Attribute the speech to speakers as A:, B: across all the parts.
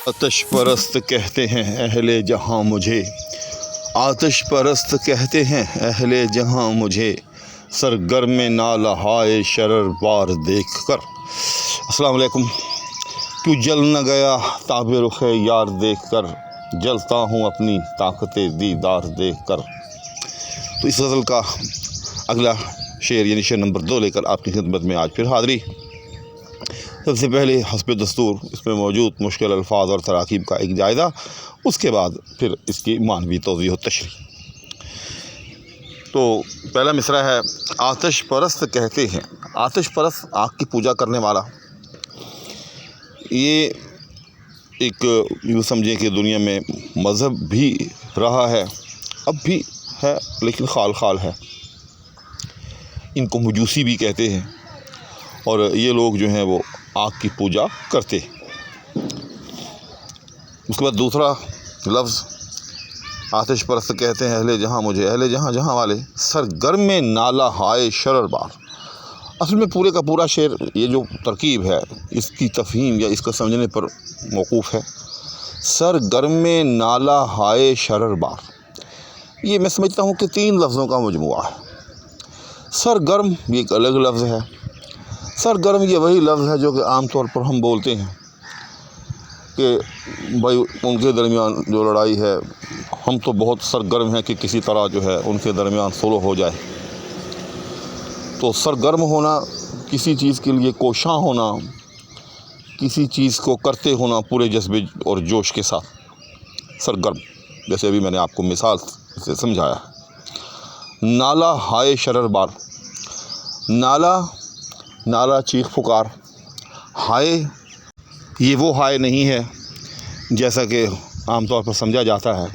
A: آتش پرست کہتے ہیں اہل جہاں مجھے، آتش پرست کہتے ہیں اہل جہاں مجھے، سرگرم نالہائے شرر بار دیکھ کر۔ السلام علیکم۔ کیوں جل نہ گیا تاب رخ یار دیکھ کر، جلتا ہوں اپنی طاقت دیدار دیکھ کر۔ تو اس غزل کا اگلا شعر یعنی شعر نمبر 2 لے کر آپ کی خدمت میں آج پھر حاضری۔ سب سے پہلے حسب دستور اس میں موجود مشکل الفاظ اور تراکیب کا ایک جائزہ، اس کے بعد پھر اس کی معنوی توضیح و تشریح۔ تو پہلا مصرع ہے، آتش پرست کہتے ہیں۔ آتش پرست آگ کی پوجا کرنے والا، یہ ایک یوں سمجھیں کہ دنیا میں مذہب بھی رہا ہے، اب بھی ہے لیکن خال خال ہے۔ ان کو مجوسی بھی کہتے ہیں، اور یہ لوگ جو ہیں وہ آگ کی پوجا کرتے ہیں۔ اس کے بعد دوسرا لفظ، آتش پرست کہتے ہیں اہل جہاں مجھے، اہل جہاں جہاں والے، سرگرم نالہ ہائے شرر بار۔ اصل میں پورے کا پورا شعر، یہ جو ترکیب ہے اس کی تفہیم یا اس کو سمجھنے پر موقوف ہے۔ سرگرم نالہ ہائے شرر بار، یہ میں سمجھتا ہوں کہ 3 لفظوں کا مجموعہ ہے۔ سرگرم یہ ایک الگ لفظ ہے۔ سرگرم یہ وہی لفظ ہے جو کہ عام طور پر ہم بولتے ہیں کہ بھائی ان کے درمیان جو لڑائی ہے، ہم تو بہت سرگرم ہیں کہ کسی طرح جو ہے ان کے درمیان صلح ہو جائے۔ تو سرگرم ہونا، کسی چیز کے لیے کوشاں ہونا، کسی چیز کو کرتے ہونا پورے جذبے اور جوش کے ساتھ، سرگرم، جیسے ابھی میں نے آپ کو مثال سے سمجھایا۔ نالہ ہائے شرر بار، نالہ چیخ پکار، ہائے یہ وہ ہائے نہیں ہے جیسا کہ عام طور پر سمجھا جاتا ہے،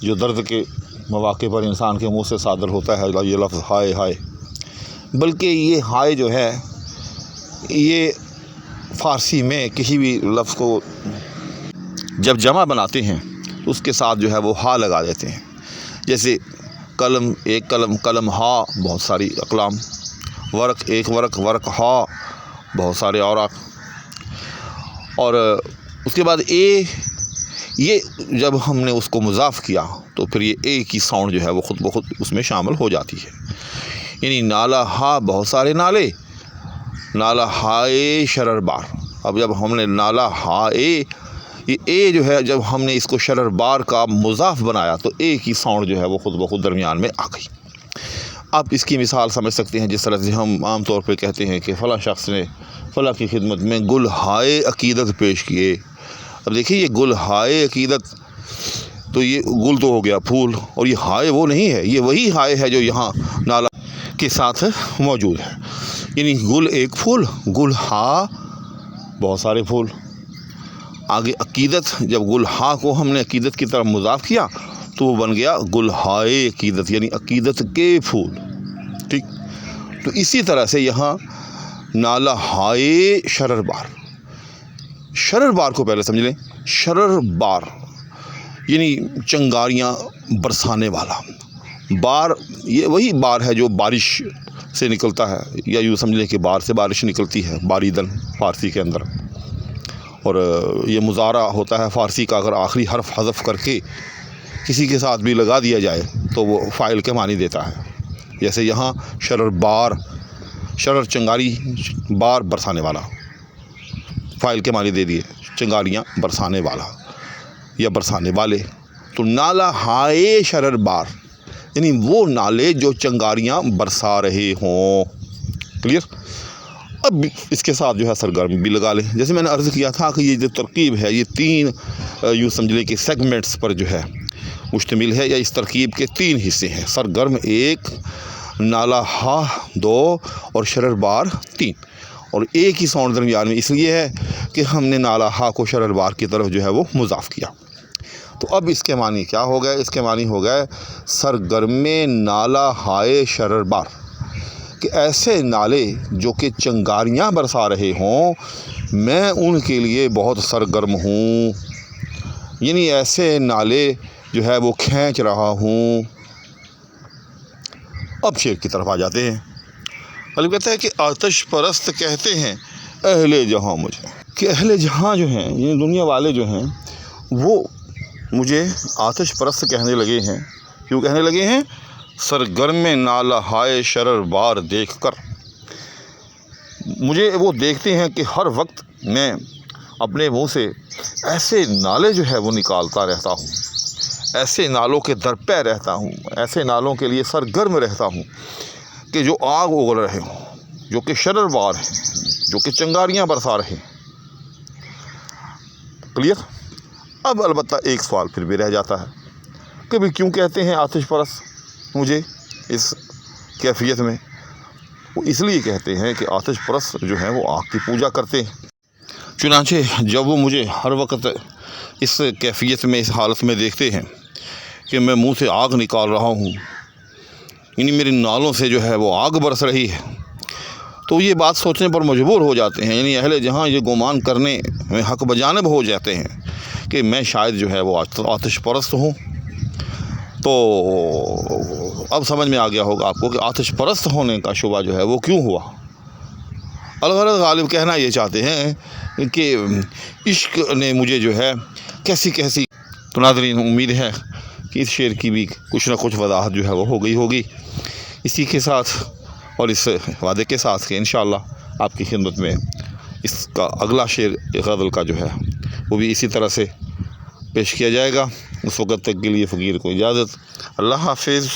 A: جو درد کے مواقع پر انسان کے منہ سے صادر ہوتا ہے یہ لفظ ہائے ہائے، بلکہ یہ ہائے جو ہے یہ فارسی میں کسی بھی لفظ کو جب جمع بناتے ہیں تو اس کے ساتھ جو ہے وہ ہا لگا دیتے ہیں۔ جیسے قلم ایک قلم، قلم ہا بہت ساری اقلام، ورق ایک ورق، ورق ہا بہت سارے اوراق۔ اور اس کے بعد یہ جب ہم نے اس کو مضاف کیا تو پھر یہ اے کی ساؤنڈ جو ہے وہ خود بخود اس میں شامل ہو جاتی ہے۔ یعنی نالہ ہا بہت سارے نالے، نالہ ہائے شرر بار۔ اب جب ہم نے نالہ ہائے، یہ اے جو ہے جب ہم نے اس کو شرر بار کا مضاف بنایا تو اے کی ساؤنڈ جو ہے وہ خود بخود درمیان میں آ گئی۔ آپ اس کی مثال سمجھ سکتے ہیں جس طرح سے ہم عام طور پہ کہتے ہیں کہ فلاں شخص نے فلاں کی خدمت میں گل ہائے عقیدت پیش کیے۔ اب دیکھیے یہ گل ہائے عقیدت، تو یہ گل تو ہو گیا پھول، اور یہ ہائے وہ نہیں ہے، یہ وہی ہائے ہے جو یہاں نالہ کے ساتھ موجود ہے۔ یعنی گل ایک پھول، گل ہا بہت سارے پھول۔ آگے عقیدت، جب گل ہا کو ہم نے عقیدت کی طرف مضاف کیا تو وہ بن گیا گل ہائے عقیدت، یعنی عقیدت کے پھول۔ ٹھیک، تو اسی طرح سے یہاں نالہ ہائے شرر بار، شرر بار کو پہلے سمجھ لیں۔ شرر بار یعنی چنگاریاں برسانے والا۔ بار یہ وہی بار ہے جو بارش سے نکلتا ہے، یا یوں سمجھ لیں کہ بار سے بارش نکلتی ہے، باریدن فارسی کے اندر۔ اور یہ مضارع ہوتا ہے فارسی کا، اگر آخری حرف حذف کر کے کسی کے ساتھ بھی لگا دیا جائے تو وہ فاعل کے معنی دیتا ہے۔ جیسے یہاں شرر بار، شرر چنگاری، بار برسانے والا، فاعل کے معنی دے دیے، چنگاریاں برسانے والا یا برسانے والے۔ تو نالہ ہائے شرر بار یعنی وہ نالے جو چنگاریاں برسا رہے ہوں۔ کلیئر؟ اب اس کے ساتھ جو ہے سرگرم بھی لگا لیں۔ جیسے میں نے عرض کیا تھا کہ یہ جو ترکیب ہے یہ 3 یوں سمجھ لیں کہ سیگمنٹس پر جو ہے مشتمل ہے، یا اس ترکیب کے 3 حصے ہیں۔ سرگرم 1، نالہ ہا 2 اور شرر بار 3۔ اور ایک ہی ساؤنڈ درمیان میں اس لیے ہے کہ ہم نے نالہ ہا کو شرر بار کی طرف جو ہے وہ مضاف کیا۔ تو اب اس کے معنی کیا ہو گئے؟ اس کے معنی ہو گئے سرگرم نالہ ہائے شرر بار، کہ ایسے نالے جو کہ چنگاریاں برسا رہے ہوں، میں ان کے لیے بہت سرگرم ہوں۔ یعنی ایسے نالے جو ہے وہ کھینچ رہا ہوں۔ اب شعر کی طرف آ جاتے ہیں۔ غالب کہتا ہے کہ آتش پرست کہتے ہیں اہل جہاں مجھے، کہ اہل جہاں جو ہیں، یہ دنیا والے جو ہیں، وہ مجھے آتش پرست کہنے لگے ہیں۔ کیوں کہنے لگے ہیں؟ سرگرم نالہ ہائے شرر بار دیکھ کر، مجھے وہ دیکھتے ہیں کہ ہر وقت میں اپنے منہ سے ایسے نالے جو ہے وہ نکالتا رہتا ہوں، ایسے نالوں کے درپے رہتا ہوں، ایسے نالوں کے لیے سرگرم رہتا ہوں کہ جو آگ اگل رہے ہوں، جو کہ شرر بار ہیں، جو کہ چنگاریاں برسا رہے۔ کلیئر؟ اب البتہ ایک سوال پھر بھی رہ جاتا ہے کہ بھی کیوں کہتے ہیں آتش پرست مجھے اس کیفیت میں؟ وہ اس لیے کہتے ہیں کہ آتش پرست جو ہیں وہ آگ کی پوجا کرتے ہیں۔ چنانچہ جب وہ مجھے ہر وقت اس کیفیت میں، اس حالت میں دیکھتے ہیں کہ میں منہ سے آگ نکال رہا ہوں، یعنی میری نالوں سے جو ہے وہ آگ برس رہی ہے، تو یہ بات سوچنے پر مجبور ہو جاتے ہیں، یعنی اہل جہاں یہ گمان کرنے میں حق بجانب ہو جاتے ہیں کہ میں شاید جو ہے وہ آتش پرست ہوں۔ تو اب سمجھ میں آ گیا ہوگا آپ کو کہ آتش پرست ہونے کا شبہ جو ہے وہ کیوں ہوا۔ الغرض غالب کہنا یہ چاہتے ہیں کہ عشق نے مجھے جو ہے کیسی کیسی، تو ناظرین امید ہے کہ اس شعر کی بھی کچھ نہ کچھ وضاحت جو ہے وہ ہو گئی ہوگی۔ اسی کے ساتھ اور اس وعدے کے ساتھ کہ انشاءاللہ آپ کی خدمت میں اس کا اگلا شعر غزل کا جو ہے وہ بھی اسی طرح سے پیش کیا جائے گا۔ اس وقت تک کے لیے فقیر کو اجازت، اللہ حافظ۔